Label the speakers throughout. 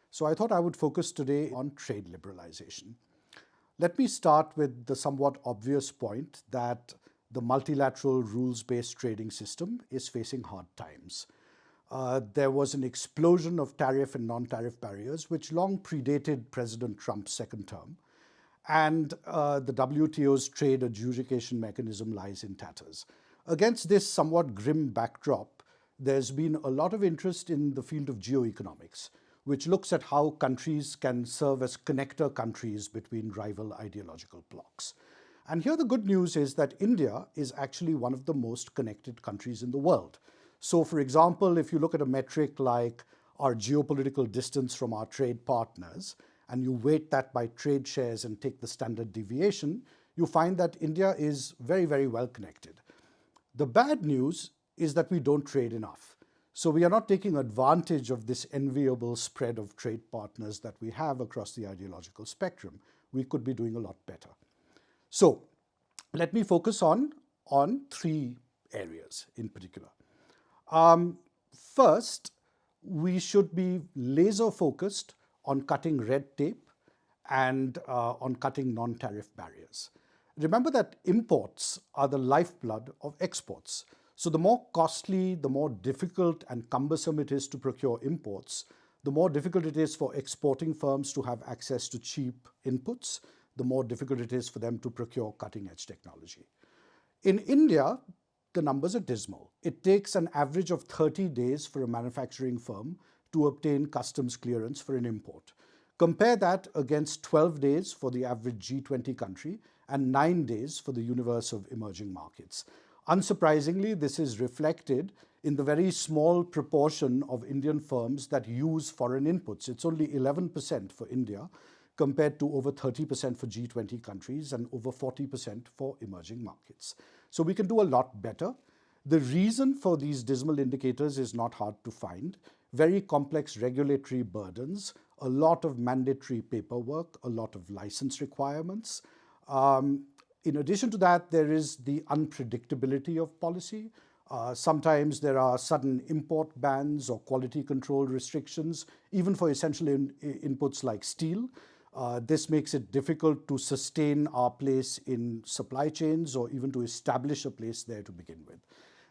Speaker 1: So I thought I would focus today on trade liberalization. Let me start with the somewhat obvious point that the multilateral rules-based trading system is facing hard times. There was an explosion of tariff and non-tariff barriers, which long predated President Trump's second term. And the WTO's trade adjudication mechanism lies in tatters. Against this somewhat grim backdrop, there's been a lot of interest in the field of geoeconomics, which looks at how countries can serve as connector countries between rival ideological blocs. And here the good news is that India is actually one of the most connected countries in the world. So for example, if you look at a metric like our geopolitical distance from our trade partners, and you weight that by trade shares and take the standard deviation, you find that India is very, very well connected. The bad news is that we don't trade enough. So we are not taking advantage of this enviable spread of trade partners that we have across the ideological spectrum. We could be doing a lot better. So let me focus on three areas in particular. First, we should be laser focused on cutting red tape and on cutting non-tariff barriers. Remember that imports are the lifeblood of exports. So the more costly, the more difficult and cumbersome it is to procure imports, the more difficult it is for exporting firms to have access to cheap inputs, the more difficult it is for them to procure cutting-edge technology. In India, the numbers are dismal. It takes an average of 30 days for a manufacturing firm to obtain customs clearance for an import. Compare that against 12 days for the average G20 country and 9 days for the universe of emerging markets. Unsurprisingly, this is reflected in the very small proportion of Indian firms that use foreign inputs. It's only 11% for India, compared to over 30% for G20 countries and over 40% for emerging markets. So we can do a lot better. The reason for these dismal indicators is not hard to find. Very complex regulatory burdens, a lot of mandatory paperwork, a lot of license requirements. In addition to that, there is the unpredictability of policy. Sometimes there are sudden import bans or quality control restrictions, even for essential inputs like steel. This makes it difficult to sustain our place in supply chains or even to establish a place there to begin with.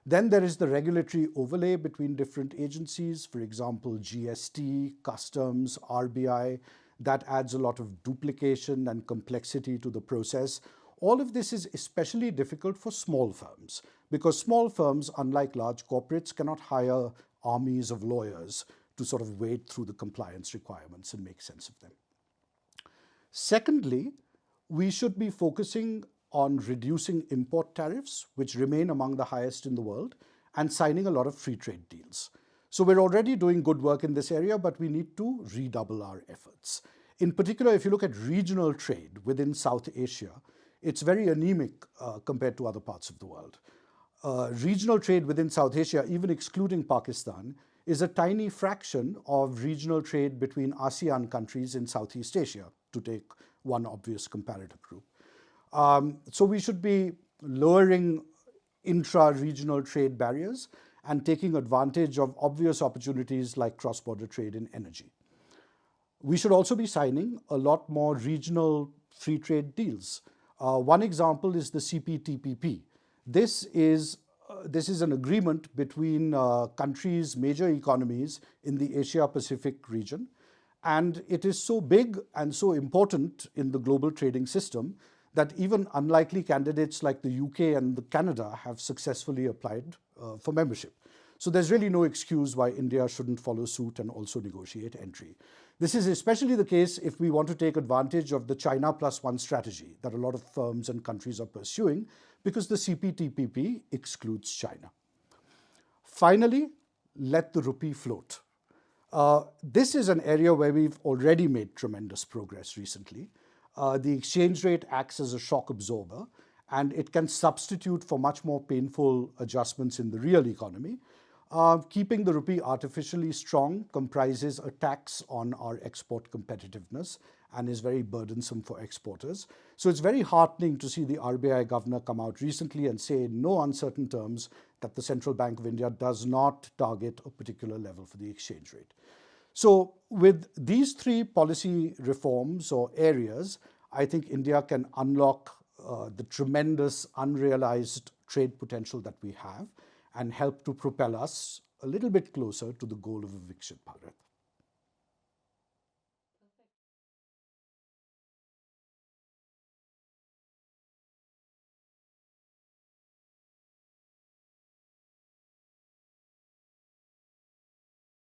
Speaker 1: Then there is the regulatory overlay between different agencies, for example, GST, customs, RBI. That adds a lot of duplication and complexity to the process. All of this is especially difficult for small firms because small firms, unlike large corporates, cannot hire armies of lawyers to sort of wade through the compliance requirements and make sense of them. Secondly, we should be focusing on reducing import tariffs, which remain among the highest in the world, and signing a lot of free trade deals. So we're already doing good work in this area, but we need to redouble our efforts. In particular, if you look at regional trade within South Asia, it's very anemic compared to other parts of the world. Regional trade within South Asia, even excluding Pakistan, is a tiny fraction of regional trade between ASEAN countries in Southeast Asia, to take one obvious comparative group. So we should be lowering intra-regional trade barriers and taking advantage of obvious opportunities like cross-border trade in energy. We should also be signing a lot more regional free trade deals. One example is the CPTPP. This is an agreement between countries, major economies in the Asia-Pacific region. And it is so big and so important in the global trading system that even unlikely candidates like the UK and Canada have successfully applied for membership. So there's really no excuse why India shouldn't follow suit and also negotiate entry. This is especially the case if we want to take advantage of the China plus one strategy that a lot of firms and countries are pursuing, because the CPTPP excludes China. Finally, let the rupee float. This is an area where we've already made tremendous progress recently. The exchange rate acts as a shock absorber, and it can substitute for much more painful adjustments in the real economy. Keeping the rupee artificially strong comprises a tax on our export competitiveness and is very burdensome for exporters. So it's very heartening to see the RBI governor come out recently and say in no uncertain terms that the Central Bank of India does not target a particular level for the exchange rate. So with these three policy reforms or areas, I think India can unlock the tremendous unrealized trade potential that we have and help to propel us a little bit closer to the goal of a Viksit Bharat.